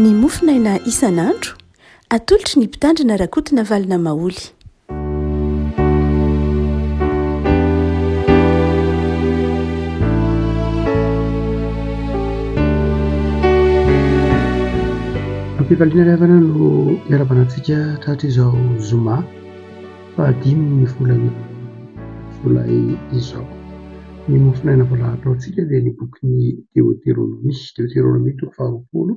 Ny mofinaina isan'andro atolotry ny mpitandrina rakotina valina maoly. Ampifaliana levana no iarabanantsika tahatra izao zoma fahadimy ny vola izao. Ny mofinaina mbola ataontsika dia ny bokin'ny Deutéronomie toko faharoapolo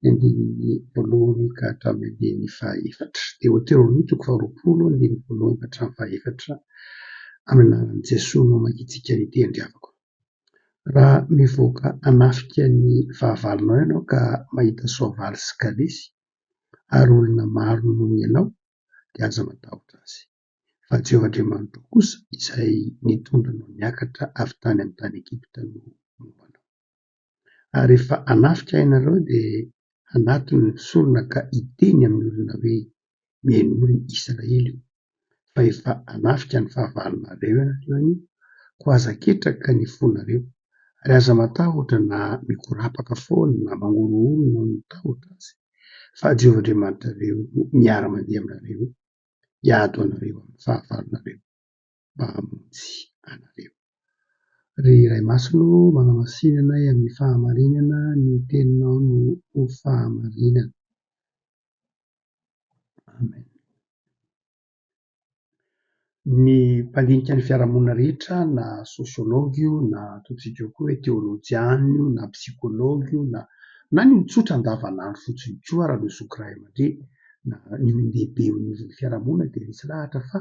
ny andininy voalohany ka hatramin'ny andininy fahaefatra. Deutéronomie toko faharoapolo andininy voalohany ka hatramin'ny fahaefatra. Amin'ny anaran'i Jesosy no makitsika ny tendriavako. Raha mivoaka hanafika ny fahavalonao ianao ka mahita soavaly sy kalesy ary olona maro no ianao dia aza matahotra azy. Fa Jehovahandriamanitra kosa izay nitondranao niakatra avy tany amin'ny tany Ekipta no mombanao. Ary rehefa hanafika ianareo dia hanatony ny sorona ka hiteny amin'ny olona hoe mihaino olona Israely io. Fa efa hanafika ny fahavalonareo ianareo ko aza ketraka ny fonareo. Ary aza matahotra na mikorapaka foana na mangorohoro no mitahotra azy. Fa Jehovahandriamanitra miara-mandeha aminareo, hiady ho anareo amin'ny fahavalonareo mba hamonjy anareo. Ry Ray Masino manamasinana amin'ny fahamarinana ny teninao no fahamarinana. Amen. Ny mpandinika ny fiarahamonina rehetra na sosiolôgy io na ataontsika koa hoe teolôjiana io na psikôlôgy io na ny tsotra andavanandro fotsiny koa raha mizoky ray aman-dreny na ny olon-dehibe ny fiarahamonina dia misy lahatra fa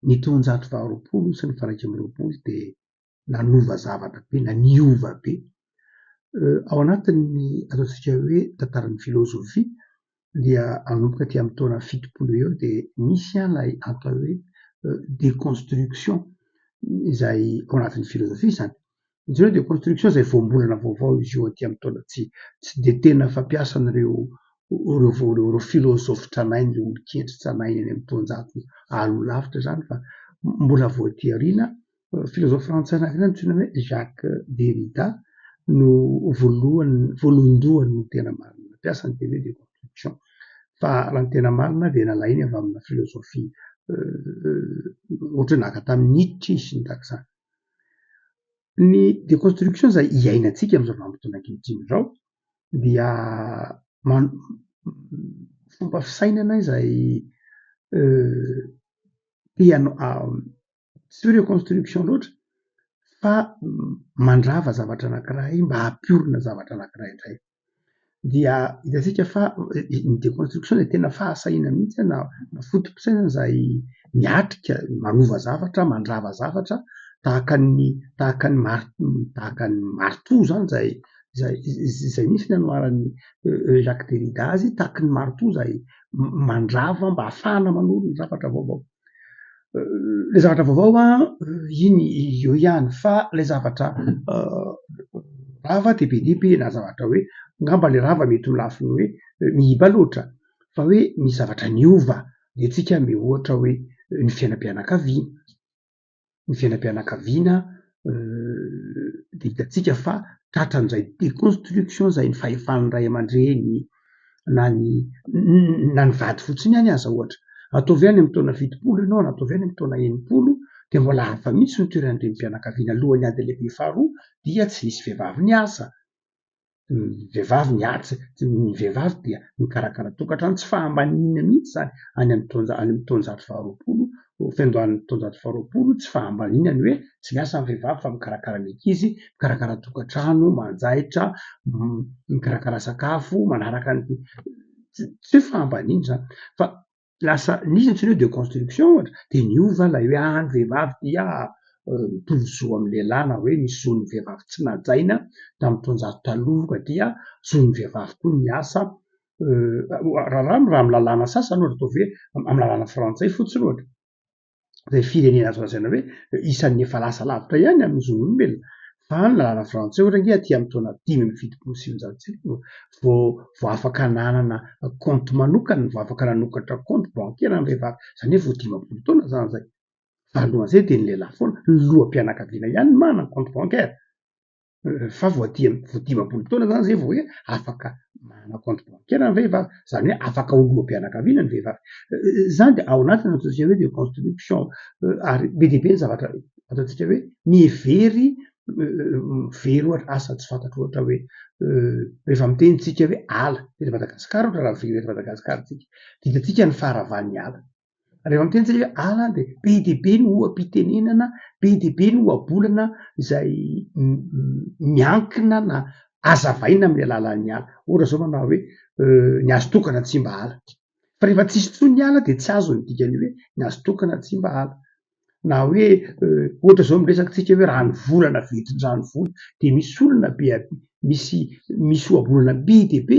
ny taonjato faharoapolo sy ny varaika amby roapolo dia nanova zavatra be na niova be. Ao anatin'ny ataontsika hoe tantaran'ny filôzofia dia anomboka aty amin'ny taona fitopolo eo dia nisy ilay atao hoe déconstruction izay ao anatin'ny filôzofia izany. Izy hoe déconstruction izay voambolana vaovao izy io aty amin'ny taona tsy dia tena fampiasan'ireo filôzofy tranainy, ireo olon-kendry tranainy any amin'ny taonjato aloha lavitra izany fa mbola vao aty aoriana filôzofy frantsay anankiray antsoina hoe Jacques Derrida no voalondohany no tena marina nampiasa ny teny hoe déconstruction. Fa raha ny tena marina dia nalainy avy amina filôzofia ohatra hoe naka tamin'ny Nietzsche sy ny tahaka izany. Ny déconstruction izay iainantsika amin'izao vanim-potoana ankehitriny izao dia fomba fisainana izay tsy hoe reconstruction loatra fa mandrava zavatra anankiray mba hampiorina zavatra anankiray indray. Dia hitantsika fa ny déconstruction dia tena fahasaina mihitsy na fotom-pisaina izay miatrika manova zavatra, mandrava zavatra tahaka ny marteau izany izay nisy ny anoharan'ny Jacques Derrida azy tahaka ny marteau izay mandrava mba hahafahana manoro ny zavatra vaovao. Ilay zavatra vaovao io ihany fa ilay zavatra rava dia be dia be na zavatra hoe ngamba ilay rava mety ho lafiny hoe mihiba loatra fa hoe misy zavatra niova dia tsika me ohatra hoe ny fiainam-pianakaviana. Ny fiainam-pianakaviana dia hitantsika fa tratran'izay déconstruction izay ny fahefan'ny ray aman-dreny na ny vady fotsiny ihany aza ohatra. Ataovy ihany amin'ny taona fitopolo ianao na ataovy ihany amin'ny taona enimpolo dia mbola hafa mihitsy ny toeran'ireny mpianakaviana alohan'ny ady lehibe faharoa dia tsy nisy vehivavy niasa. Ny vehivavy dia mikarakara tokantrano tsy fahambanina mihitsy izany any amin'ny taonjato faharoapolo. Fiandohan'ny taonjato faharoapolo tsy fahambanina ny hoe tsy miasa ny vehivavy fa mikarakara ny ankizy, mikarakara tokantrano, manjaitra, mikarakara sakafo, manaraka ny tsy hoe fahambanina izany fa lasa nisy antsoina hoe déconstruction ohatra dia niova ilay hoe ny vehivavy dia mitovy zo amin'ny lehilahy na hoe misy zon'ny vehivavy tsy najaina tamin'ny taonjato taloha dia zon'ny vehivavy koa niasa raha amin'ny lalàna sasany ohatra ataovy hoe amin'ny lalàna frantsay fotsiny ohatra. Izay firenena azo lazaina hoe isan'ny efa lasa lavitra ihany amin'ny zon'olombelona fa ny lalàna frantsay ohatra ange aty amin'ny taona 5 vao afaka hananana compte manokana, vao afaka nanokatra compte bancaire amin'ny vehivavy izany hoe vao 50 taona izany izay. Fa alohan'izay dia ny lehilahy foana ny loham-pianakaviana ihany manana compte bancaire. fa voadimapolo taona zany zay vao hoe afaka manana compte bancaire ny vehivavy, zany hoe afaka oloam-pianakaviana ny vehivavy. Zany de ao anatiny ataontsika hoe de construction ary be dia be ny zavatra ataontsika hoe mihevery very ohatra asa tsy fantatra ohatra hoe rehefa mitenitsika hoe ala eto Madagasikara ohatra raha very eto Madagasikara tsika ditantsika ny faharavan'ny ala. Rehefa mitenitsika hoe ala de be dia be ny oam-pitenenana, be dia be ny ohabolana izay miankina na azavaina amin'ny alalan'ny ala. Ohatra zao manao hoe ny azo tokana tsy mba ala, fa rehefa tsisy tsony ny ala de tsy azo ny dikany hoe ny azo tokana tsy mba ala. Na hoe ohatra zao miresakytsika hoe ranovolana vetrin-dranovola de misy olona misy ohabolana be dia be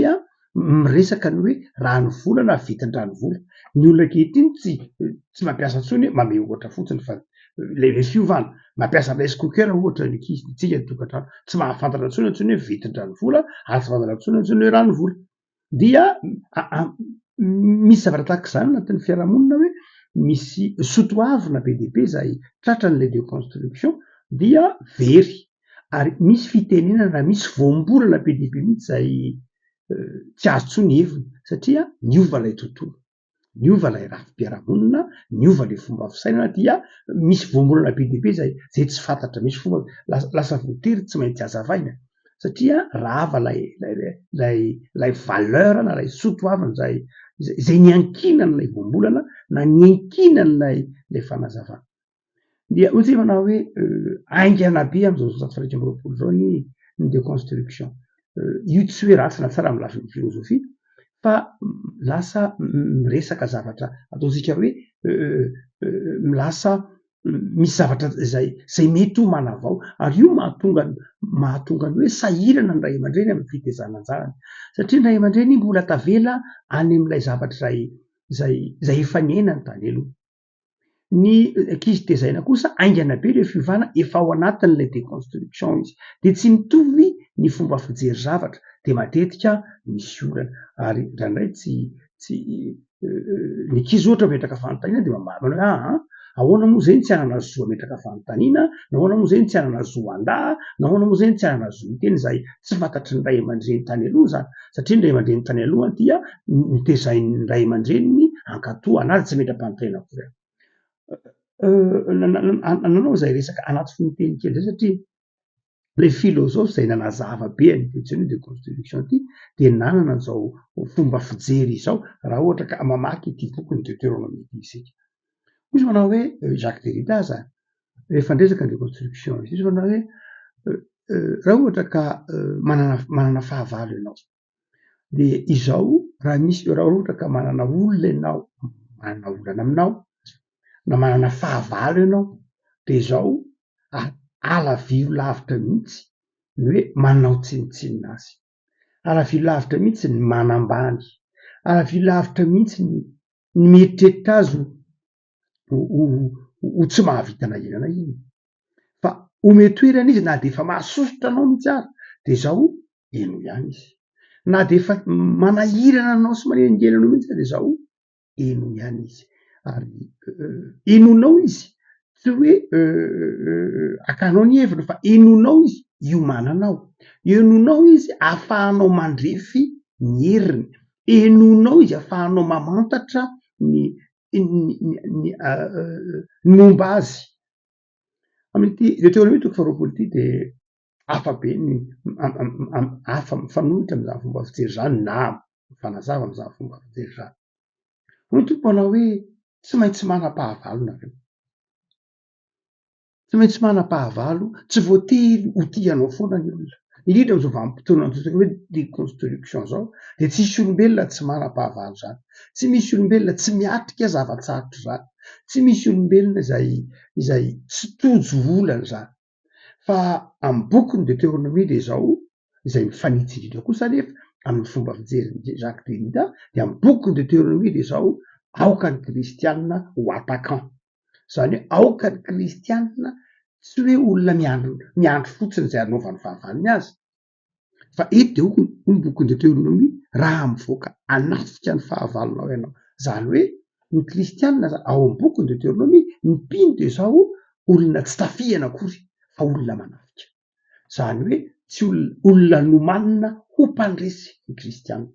miresaka ny hoe ranovolana vetin-dranovola. Ny olona ankehitriny tsy mampiasa tsony hoe mame ohatra fotsiny fa le fiovana mampiasa rice cooker ohatra ny ankizintsika ny tokantrano tsy mahafantatra tsony hoe vetin-dranovola ary tsy fantatra tsony hoe ranovola. Dia misy zavatra tahak'izany anatin'ny fiarahamonina hoe misy sotoavina be dia be izay tratran'ilay déconstruction dia very ary misy fitenenana, misy voambolana be dia be mihitsy izay tsy azo tsony heviny satria niova ilay tontolo, niova ilay rafim-piarahamonina, niova ilay fomba fisainana dia misy voambolana be dia be izay tsy fantatra, misy fomba lasa voatery tsy maintsy hazavaina satria rava lay valeur na lay sotoavina izay niankinan'ilay voambolana na niankinan'ilay fanazavana. Dia ohatsy manao hoe aingana be am'izao 1930 zao ny déconstruction. Io tsy hoe ratsy na tsara amin'ny lafin'ny filozofia fa lasa miresaka zavatra ataontsika hoe lasa misy zavatra izay mety ho manavao ary io mahatonga ny hoe sahirana ny ray aman-dreny amin'ny fitezana anjarany satria ny ray aman-dreny mbola tavela any amin'ilay zavatra izay efa niainany tany aloha. Ny ankizy tezaina kosa aingana be le fiovana efa ao anatin'ilay déconstruction izy de tsy mitovy ny fomba fijery zavatra de matetika misy olana ary indraindray tsy ny ankizy ohatra metraka fanontaniana de mamary manao hoe ahoana moa zay ny tsy anana zo metraka fanontaniana, nahoana moa zay ny tsy anana zo an-daha, nahoana moa zay ny tsy anana zo miteny izay tsy fantatry ny ray aman-dreny tany aloha zany satria ny ray aman-dreny tany aloha dia nitezain'ny ray aman-dreniny ankatoa anazy tsy metra-panontaniana akory. Nanao izay resaka anaty fonoteny kely zay satria le filôzôfy izay nanazava be an'ity déconstruction ity de nanana an'izao fomba fijery izao raha ohatra ka mamaky ity boky ny Deutéronomie ity isika. Misy manao hoe Jacques Derrida zany rehefa ndresaka ny déconstruction izy manao hoe raha ohatra ka manana fahavalo ianao de izao raha ohatra ka manana olona ianao manana olana aminao na manana fahavalo ianao de izao alavio lavitra mihitsy ny hoe manao tsinitsinina azy, alavio lavitra mihitsy ny manambany, alavio lavitra mihitsy ny mieritreritra azy ho tsy mahavitana ianana iny fa ome toerana izy na de efa mahasosotra anao mihitsy ary de izao eno ihany izy, na de efa manahirana anao sy manengena anao mihitsy de izao eno ihany izy ary enonao izy tsy hoe akanao ny hevitra fa enonao izy iomananao, enonao izy ahafahanao mandrefy ny heriny, enonao izy ahafahanao mamantatra ny momba azy. Amin'ity Deutéronomie toko faharoapolo ity de hafa be hafa mifanohitra am'izany fomba fijery zany na mifanazava am'izany fomba fijery zany. Hoy tompo anao hoe tsy maintsy manam-pahavalo nareo, tsy maintsy manam-pahavalo, tsy voatery ho tianao foana ny olona indrindra am'izao vanim-potoana antsoina hoe déconstruction zao de tsy misy olombelona tsy manam-pahavalo zany, tsy misy olombelona tsy miatrika zavatsarotra zany, tsy misy olombelona izay tsy tojo olana zany fa amin'ny bokyny Deutéronomie de zao izay mifanitsy indrindra kosa nefa amin'ny fomba fijery Jacques Derrida de amin'ny bokyny Deutéronomie de zao aoka ny kristianina ho attaquant, zany hoe aoka ny kristianina tsy hoe olona miandro fotsiny izay anaovany fahavalony azy fa eto de hoy bokyny Deutéronomie raha mivoaka anafika ny fahavalonao ianao, zany hoe ny kristianina zany ao amin'ny bokyny Deutéronomie ny mpino de zao olona tsy tafihana akory fa olona manafika, zany hoe tsy olona nomanina ho mpandresy ny kristianina.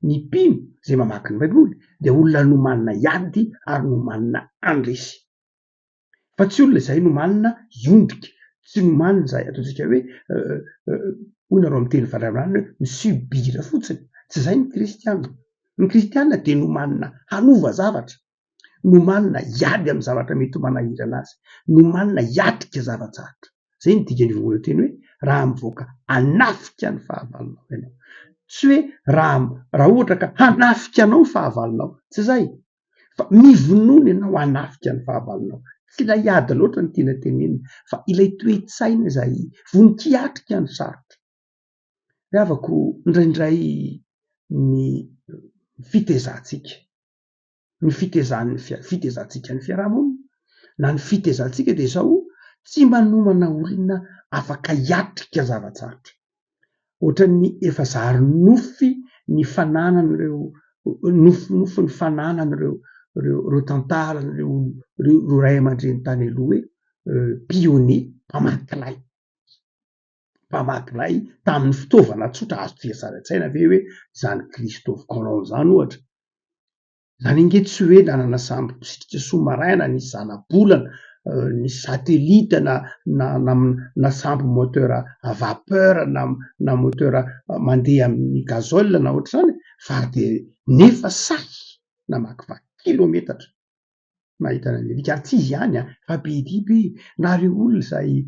Ny mpino zay mamaky ny baiboly dia olona nomanina iady ary nomanina andresy, fa tsy olona izay nomanina iondrika, tsy nomanina izay ataontsika hoe hoy nareo amin'ny teny Vandriamanana hoe misubira fotsiny. Tsy izay ny kristianina. Ny kristianina dia nomanina hanova zavatra, nomanina iady amin'ny zavatra mety ho manahirana azy, nomanina hiatrika zava-tsahatra. Zay ny dikan'ny voalohany teny hoe raha mivoaka hanafika ny fahavalonao ianao, tsy hoe raha ohatra ka hanafika anao ny fahavalonao, tsy izay, fa mivonoana ianao hanafika ny fahavalonao. Tsy ilay ady loatra ny tiana tenenina, fa ilay toe-tsaina izay voninkahiatrika ny sarotra. Riavako indraindray ny fitezantsika, ny fitezantsika ny fiarahamonina na ny fitezantsika dia izao, tsy manomana olona afaka hiatrika zava-tsarotra. Ohatran'ny efa zary nofy ny fananan'ireo nofy ny fananan'ireo tantaran'ireo ray aman-dreny tany aloha hoe pionnier, mpamakilay tamin'ny fitaovana tsotra azo fiasana an-tsaina ve hoe zany Christophe Colomb zany ohatra. Zany ange tsy hoe nanana sambo mpisikitra sous-marin na nisy zana-bolana, nisy satelita na sambo moteur à vapeur na moteur mandeha amin'ny gazole na ohatr'izany, fa de nefa sahy namakivaky kilometatra mahita an'Amerika. Ary tsy izy ihany fa be dia be nareo olona izay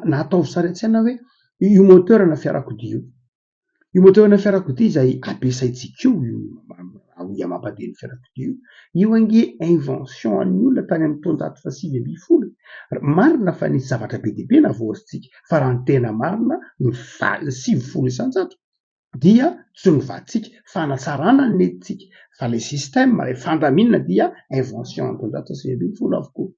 natao sary an-tsaina hoe io moteur na fiarakodia io moteur na fiarakodia izay ampiasaintsika io mampandeha ny fiarakodia io ange invention an'ny olona tany amin'ny taonjato faha 850. Marina fa nisy zavatra be dia be navoarintsika, fa raha ny tena marina ny 900 isan-jato dia tsy novatsika fanatsarana ny nentintsika, fa le système le fandaminana dia invention ny taonjato faha 850 avokoa.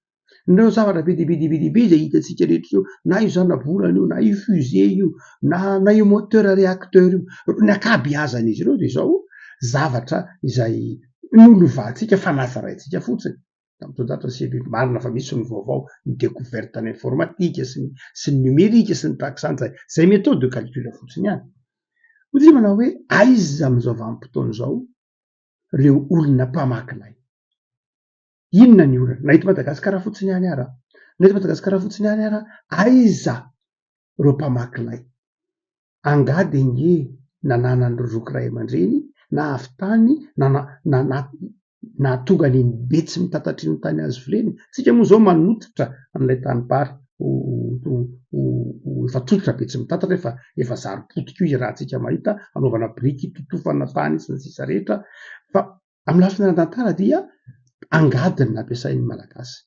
Nareo zavatra be dia be izay hitantsika rehetra io, na io zana-bolana io, na io fusée io, na io moteur réacteur io, ny ankabeazan'izy ireo dia izao zavatra izay nolovatsika fa natsaraintsika fotsiny tamin'ny taonjato faha 850. Marina fa misy ny vaovao ny découverte ny informatika sy ny numerika sy ny tahak'izany zay méthode de calcul fotsiny ihany. Ho dia manao hoe aiza amin'izao vanim-potoana izao ireo olona mpamakilay? Inona ny olana? Na eto Madagasikara fotsiny ihany ara, na eto Madagasikara fotsiny ihany ara, aiza ireo mpamakilay? Angady ange nananany rozoky ray aman-dreny na avy tany na tonga ny betsy mitatatra ny tany azo vileny. Tsika moa izao manototra an'ilay tanimbary efa tototra betsy mitatatra efa zary potika io raha tsika mahita anaovana biriky totofana tany sy ny sisa rehetra. Fa amin'ny lafiny ara-tantara dia angady ny nampiasain'ny malagasy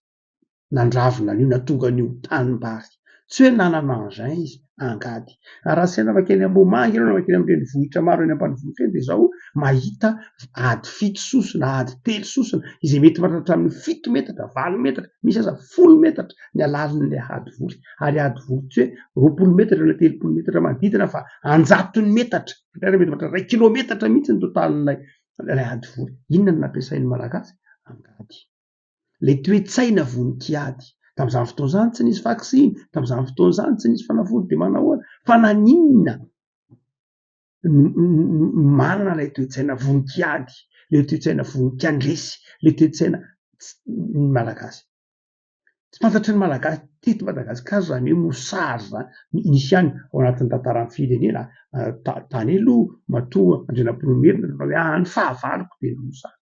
nandravona an'io natonga an'io tanimbary, tsy hoe nanana engin izy, angady. Raha saina makeny Ambomanga ianao na makeny amin'ireny vohitra maro eny ambanivohitra eny dia izao mahita ady 7 sosina, ady 3 sosina izay mety mahatratra amin'ny 7 metatra, 8 metatra, misy aza 10 metatra ny alalin'ilay ady voly. Ary ady voly tsy hoe 20 metatra na 30 metatra manodidina fa 100 metatra, mety mahatratra 1 kilometatra mihitsy ny totalin'ilay ady voly. Inona no nampiasain'ny malagasy? Angady. Le toe-tsaina voninkiady. Tamin'izany fotoana izany tsy nisy vaksiny, tamin'izany fotoana izany tsy nisy fanafody dia manahoana, fa naninona manana ilay toe-tsaina voninkiady, le toe-tsaina voninkiandresy, le toe-tsaina ny malagasy. Tsy fantatry ny malagasy teto Madagasikara izany hoe mosary izany. Nisy ihany ao anatin'ny tantaran'ny firenena tany aloha matoa Andrinampoinimerina nanao hoe ny fahavaloko dia ny mosary.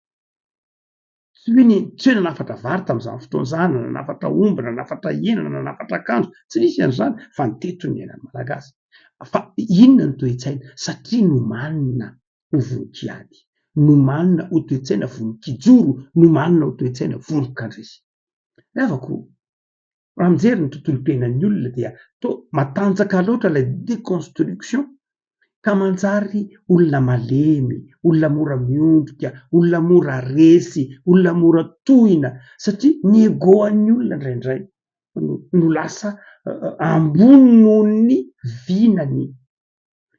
Tsy hoe nanafatra vary tamin'izany fotoana izany, nanafatra omby, nanafatra hena, nanafatra akanjo, tsy nisy an'izany, fa ny teto ny ainan'ny malagasy. Fa inona ny toe-tsaina? Satria nomanina ho voninkiady, nomanina ho toe-tsaina voninkijoro, nomanina ho toe-tsaina voninkandresy. Riavako, raha mijery ny tontolo piainan'ny olona dia matanjaka loatra ilay déconstruction ka manjary olona malemy, olona mora miondrika, olona mora resy, olona mora tohina, satria ny ego-an'ny olona indraindray no lasa ambony noho ny vinany.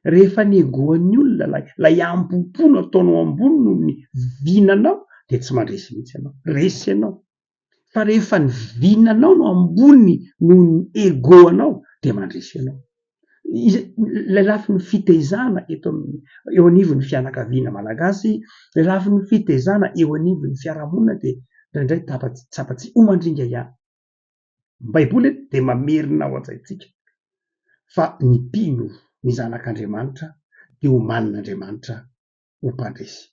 Rehefa ny ego-an'ny olona lay ampopo no ataonao ambony noho ny vinanao dia tsy mandresy mihitsy ianao, resy ianao. Fa rehefa ny vinanao no ambony noho ny ego-anao dia mandresy ianao. ilay lafi ny fitezana eo anivon'ny fianakaviana malagasy, lay lafi ny fitezana eo anivon'ny fiarahamonina de ndraindray tsapatsy homandringa ihany. Baiboly de mamerina ao an-tsaintsika fa ny mpino ny zanak'Andriamanitra de homanin'Andriamanitra ho mpandresy.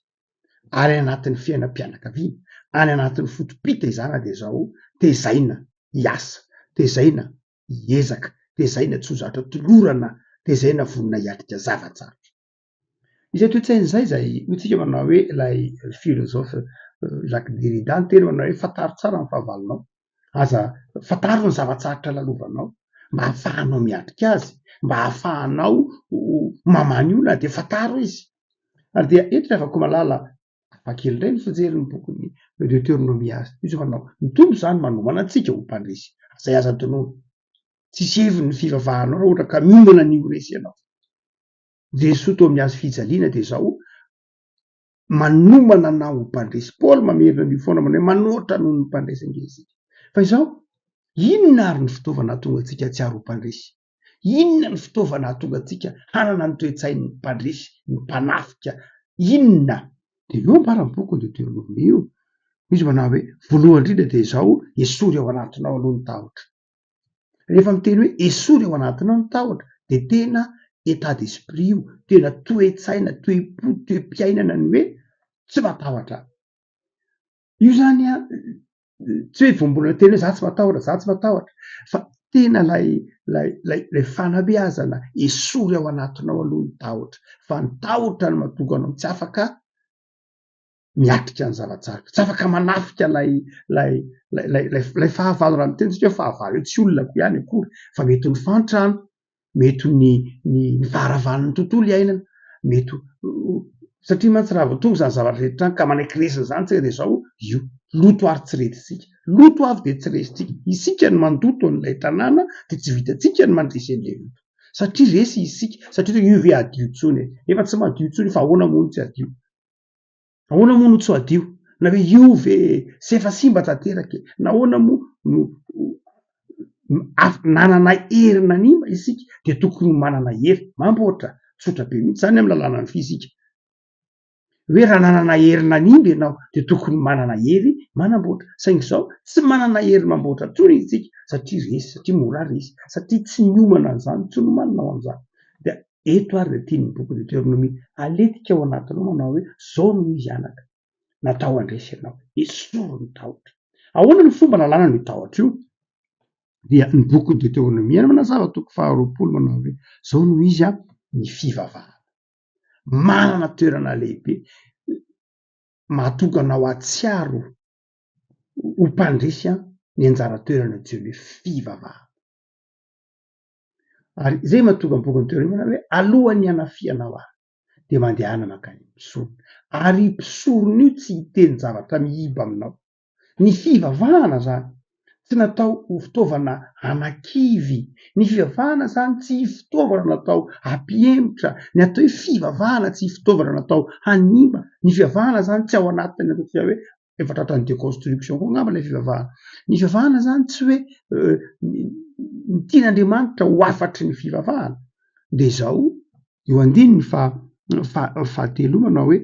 Ary anatin'ny fiainam-pianakaviana, any anatin'ny fotom-pitezana de zao tezaina hiasa, tezaina hiezaka, tezaina tsy ho zatra tolorana, tezaina vonona hiatrika zavatsarotra. Izay toe-tsainy zay hotsika manao hoe lay filozofa Jacques Derrida ny teny manao hoe fantaro tsara ny fahavalonao, aza fantaro ny zavatsarotra lalovanao mba hahafahanao miatrika azy, mba hahafahanao mamany olona de fantaro izy. Ary dia eto rehefa ko malala hafakely indray ny fijery ny bokin'ny Deutéronomiasy izy manao ny tombo zany manomana antsika ho mpandresy, zay aza tonono tsisy heviny ny fivavahanao raha ohatra ka miomana an'io resy ianao. Jesoa to amin'ny hazo fijaliana de zao manomana anao ho mpandresy. Paoly mamerina an'io foana manao hoe manoatra noho ny mpandresy angesika. Fa izao inona ary ny fitaovana tonga antsika tsy ary ho mpandresy? Inona ny fitaovana tonga antsika hanana ny toe-tsain'ny mpandresy, ny mpanafika? Inona? De io ambarany boky ny Deutéronomie io. Izy manao hoe voalohany indrindra de zao esory ao anatinao aloha ny tahotra. Rehefa miteny hoe esory ao anatinao ny tahotra de tena état d'esprit io, tena toe-tsaina, toe-po, toe-piainana ny hoe tsy matahotra. Io zany a tsy hoe voambolana teny hoe za tsy matahotra, za tsy matahotra, fa tena lay fanabeazana esory ao anatinao aloha ny tahotra, fa ny tahotra no mahatonga anao tsy afaka miatrika ny zavatsarotra, tsy afaka manafika lay fahavalo. Raha miteny tsika hoe fahavalo io tsy olona ko ihany akory, fa mety ny fantrano, mety ny faharavan'ny tontolo iainana, mety satria mantsy raha vao tonga zany zavatra rehetra ka manaiky resiny zany tsika de zao io loto ary tsy retitsika, loto avy de tsy resitsika, isika ny mandoto an'ilay tanàna de tsy vitatsika ny mandresy an'ilay loto satria resy isika, satria io ve adio tsony efa tsy madio tsony fa ahoana moa no tsy adio, ahoana moa no tsy adio? Na hoe io ve sy efa simba tanteraka e? Nahoana moa no nanana hery nanimba isika de tokony ho manana hery mamboatra? Tsotra be mihitsy zany amin'ny lalàna ny fizika hoe raha nanana hery nanimba ianao de tokony manana hery manamboatra. Saingy zao tsy manana hery mamboatra tsony isika satria resy, satria mora resy, satria tsy niomana an'izany, tsy nomaninao an'izany. De eto ary de tian'ny boky Deutéronomie aletika ao anatinao manao hoe zao no izy anaka natao handresy ianao, esory ny tahotra. Ahoana ny fomba lalàna ny tahotra io? Dia ny boky Deutéronomie manazava toko 12 manao hoe zao no izy ny fivavahana, manana toerana lehibe, mahatonga anao atsiaro ho mpandresy ny anjara toerana jiony hoe fivavahana. Ary zay mahatonga ny boky Deutéronomie manao hoe alohan'ny hanafianao ahy de mandehana makany mpisorona, ary mpisorona io tsy hiteny zavatra mihiba aminao. Ny fivavahana zany tsy natao ho fitaovana hanan-kivy, ny fivavahana zany tsy fitaovana natao hampihemotra, ny atao hoe fivavahana tsy fitaovana natao hanimba, ny fivavahana zany tsy ao anatiny atao hoe efa tratran'ny déconstruction koa angamba lay fivavahana. Ny fivavahana zany tsy hoe ny tian'Andriamanitra ho afatry ny fivavahana. De zao eo andininy fahatelo manao hoe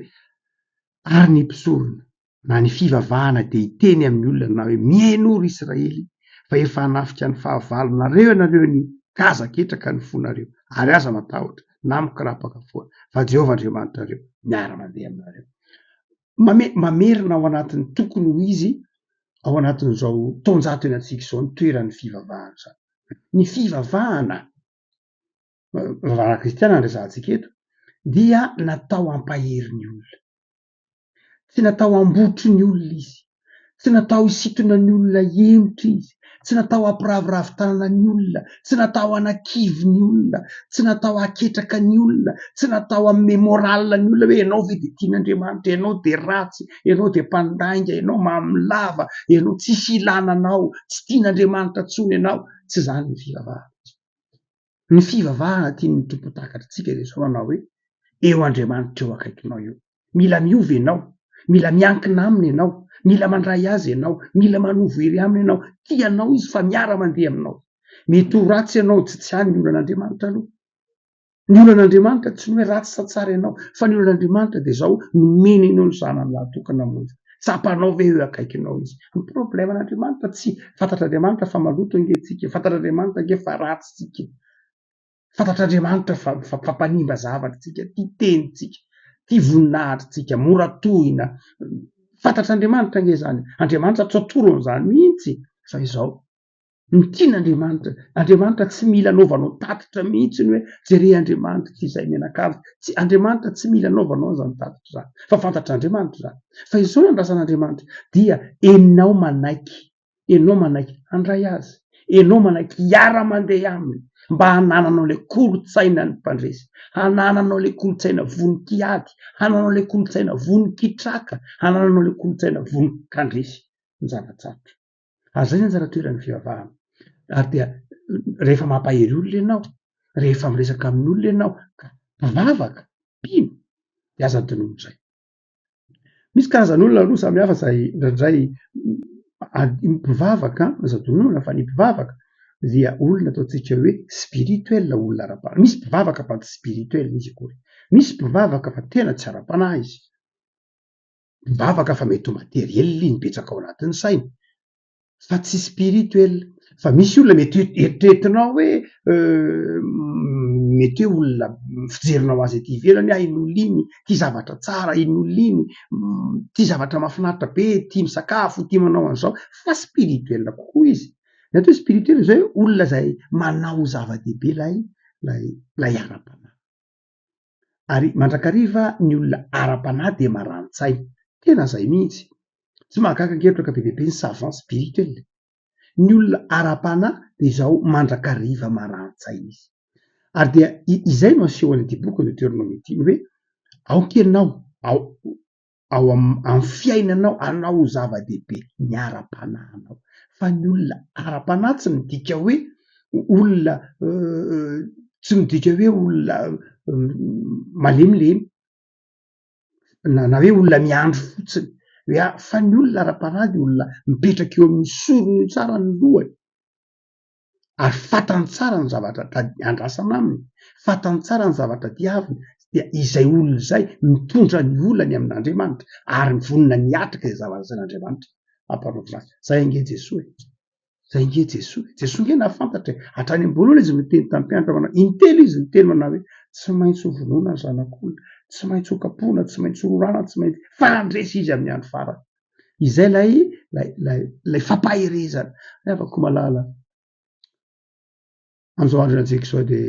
ary ny mpisorona na ny fivavahana de hiteny amin'ny olona na hoe mihaino ry Israely fa efa hanafika ny fahavalonareo ianareo ny kazaketraka ny fonareo, ary aza matahotra na mikirapaka foana fa Jehovah Andriamanitrareo miara-mandeha aminareo. Mamerina ao anatin'ny tokony ho izy ao anatin'izao taonjato eny antsika izao ny toeran'ny fivavahana zany. Ny fivavahana vavahana kristiana ny resahantsika eto dia natao hampahery ny olona, tsy natao hambotry ny olona izy, tsy natao hisintona ny olona hemotra izy, tsy natao hampiravoravo tanana ny olona, tsy natao hanakivy ny olona, tsy natao haketraka ny olona, tsy natao hamme moral ny olona hoe ianao ve de tian'Andriamanitra, ianao de ratsy, ianao de mpandainga, ianao mamilava, ianao tsisy ilana anao, tsy tian'Andriamanitra tsony ianao. Tsy zany ny fivavahana. Ny fivavahana tian'ny tompo takatritsika de zao manao hoe eo Andriamanitra eo akaikinao eo, mila miova ianao, mila miankina aminy ianao, mila mandray azy ianao, mila manovo hery aminy ianao, tianao izy fa miara-mandeha aminao. Mety ho ratsy ianao tsy hany ny olonan'Andriamanitra aloha, ny olon'andriamanitra tsy no hoe ratsy sa tsara ianao fa ny olon'andriamanitra de zao nomeny ianao ny zanany lahatokana monja tsapanao ve eo akaikinao izy ny probleman'andriamanitra tsy fantatr'andriamanitra fa maloto angetsika fantatr'andriamanitra ange fa ratsy tsika fantatr'andriamanitra fa fampanimba zavatra tsika tia tenitsika tia voninahitritsika moratohina fantatr'andriamanitra ange zany andriamanitra tsy atoro an'izany mihitsy fa izao ny tian'andriamanitra andriamanitra tsy mila anaovanao tatitra mihitsy ny hoe jere andriamanitra ty izay menakavy tsy andriamanitra tsy mila anaovanao zany tatitra zany fa fantatr'andriamanitra zany fa izao ny andrasan'andriamanitra dia enao manaiky handray azy enao manaiky hiara mandeha aminy mba hanananao le kolotsaina ny mpandresy hanananao le kolotsaina voninkiady hananao le kolotsaina voninkitraka hanananao le kolotsaina voninkandresy ny zavatsarotra ary zay ny anjara toeran'ny fivavahana ary dia rehefa mampahery olona ianao rehefa miresaka amin'olona ianao ka mpivavaka mpino de aza dinono zay misy karazan'olona aloha samihafa zay ndraindray mpivavaka aza donona fa ny mpivavaka dia olona ataotsika hoe spirituel olona ara-panahy misy mpivavaka fa tsy spirituel izy akory misy mpivavaka fa tena tsy ara-panahy izy mpivavaka fa mety ho materiel mipetsaka ao anatin'ny sainy fa tsy spirituel fa misy olona mety eritreretinao hoe mety hoe olona fijerinao azy aty ivelany in'olona iny ty zavatra tsara in'olona iny ty zavatra mahafinaritra be ty misakafo ty manao an'izao fa spirituel kokoa izy ny atao hoe spirituel zay olona zay manao zava-dehibe lay ara-panahy ary mandrakariva ny olona ara-panahy de marantsay tena zay mihitsy tsy mahagaga ankelotra ka be dehibe ny savant spirituel ny olona ara-panahy de zao mandrakariva marantsay izy ary dia izay no aseho any ty boky ny Deutéronome ty hoe aokenao ao amin'ny fiainanao anao zava-dehibe ny ara-panahinao fa ny olona ara-panahy tsy midika hoe olona tsy midika hoe olona malemilemy na hoe olona miandro fotsiny hoe fa ny olona ara-panahy de olona mipetraka eo amin'ny sorony io tsara ny lohany ary fantany tsara ny zavatra andrasana aminy fantany tsara ny zavatra diaviny dia izay olona izay mitondra ny olany amin'andriamanitra ary ny vonina niatrika izay zavatra zan'andriamanitra amparovinazy zay ange Jesoa zay nge Jesoa nge nafantatra hatrany amboloana izy miteny tamin'ny mpianatra manao intelo izy miteny manao hoe tsy maintsy hovonona ny zanak'olona tsy maintsy hokapoana tsy maintsy rorana tsy maintsy fandresy izy amin'ny andro farany izay lay fampaherezana afaka malala am'izao andro anjeko zao de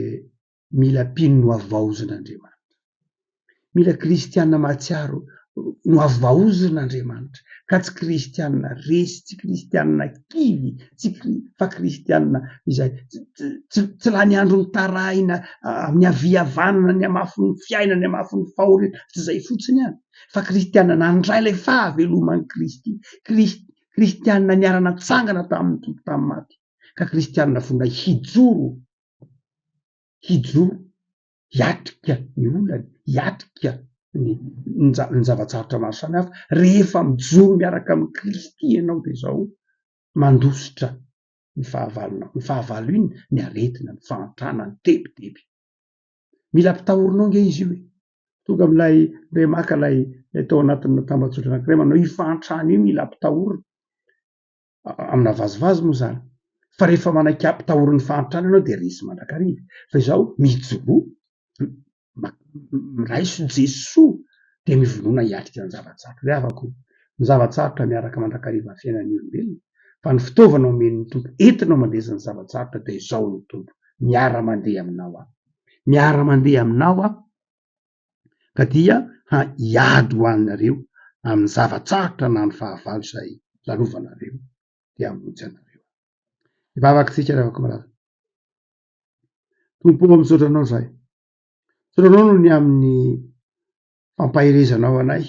mila mpino no avaozin'andriamanitra mila kristianina mahatsiaro no avaozin'andriamanitra ka tsy kristianina resy tsy kristianina kivy fa kristianina izay tsy laha ny andro ny tarahina amin'ny aviavanana ny amafon'ny fiaina ny amafon'ny fahorina tsy zay fotsiny any fa kristianina nandray lay fahaveloman'ny kristianina niarana tsangana tamin'ny tompo tamin'ny maty ka kristianina vonona hijoro hiatrika ny olany hiatrika ny zavatsarotra maro samihafa rehefa mijoro miaraka amin'ny Kristy ianao de zao mandositra ny fahavalonao ny fahavalo iny ny aretina ny fahantrana ny tebiteby mila mpitahorinao nge izy io e tonga am'lay re maka lay tao anatin'ny tambatsotra anankiray manao ifahantrana io mila mpitahorina amina vazivazy moa zany fa rehefa manaiky ampitahorin'ny fahantrana ianao de resy mandrakariva fa izao mijoro miraiso Jesoa de mivonoana hiatrika ny zavatsarotra re avako ny zavatsarotra miaraka mandrakariva ny fiainan'ny olombelona fa ny fitaovana omen'ny tompo entinao mandresany zavatsarotra de izao ny tompo miara mandeha aminao a ka dia hiady ho anareo amin'ny zavatsarotra na ny fahavalo izay lalovanareo de hamonjy anareo ivavakintsika re avako malaza tompo misaotra anao zay saotranao no ny amin'ny fampaherezanao anay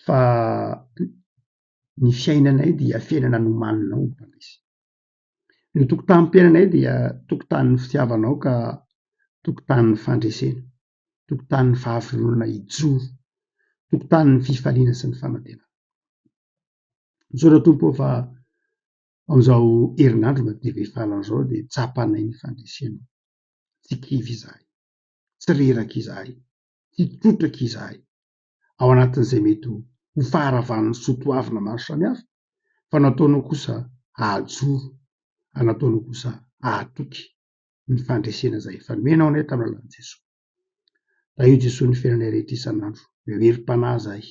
fa ny fiainanay dia fiainana nomaninao mpandresy ny tokotanim-piainanay dia tokotanin'ny fitiavanao ka tokotanin'ny fandresena tokotanin'ny fahavelonana hijoro tokotanin'ny fifaliana sy ny fanantenana misaotra tompo fa am'izao herinandro madivefalan'izao de tsapanay ny fandresenao tsy kivy izahay tsy reraka izahay, tsy trotraka izahay ao anatin'izay mety ho faharavan'ny soatoavina maro samihafa, fa nataonao kosa ahajoro, nataonao kosa ahatoky ny fandresena izay efa nomenao anay tamin'ny alalan'i Jesosy. Da io Jesosy ny fiainanay rehetra isan'andro, meo herim-panahy izahay,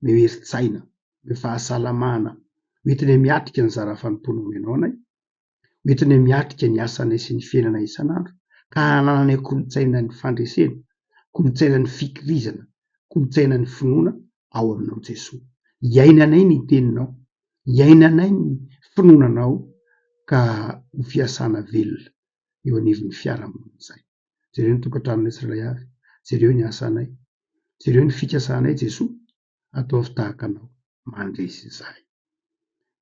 meo herin-tsaina, meo fahasalamana, hoentinay miatrika ny zara fanontona omenao anay, hoentinay miatrika ny asanay sy ny fiainanay isan'andro, ka hanananay kolontsaina ny fandresena, kolontsaina ny fikirizana, kolontsaina ny finoana ao aminao Jesosy. Iainanay ny teninao, iainanay ny finoananao, ka ho fiasana velona eo anivon'ny fiarahamonina izay. Jereo ny tokantranonay tsirairay avy, jereo ny asanay, jereo ny fikasanay Jesosy, ataovy tahaka anao mandresy izahay.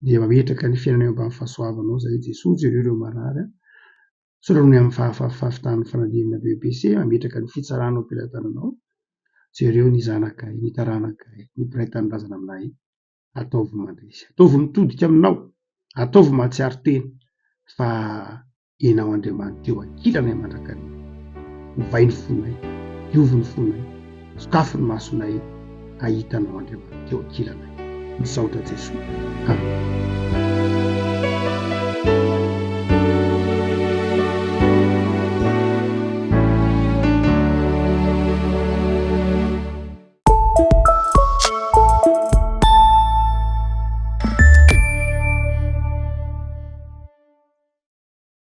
Dia mametraka ny fiainanay amban'ny fahasoavanao izay Jesosy, jereo ireo marary, soranony amin'ny fahafitan'ny fanadinana BBC, mametraka ny fitsaranao am-pelatananao, jereo ny zanakay, ny taranakay, ny mpiray tanindrazana aminay, ataovy mandresy, ataovy mitodika aminao, ataovy mahatsiaro tena, fa ianao Andriamanitra eo ankilanay mandrakany, ovay ny fonay, diovy ny fonay, sokafo ny masonay, ahitanao Andriamanitra eo ankilanay. Misaotra Jesosy. Amen.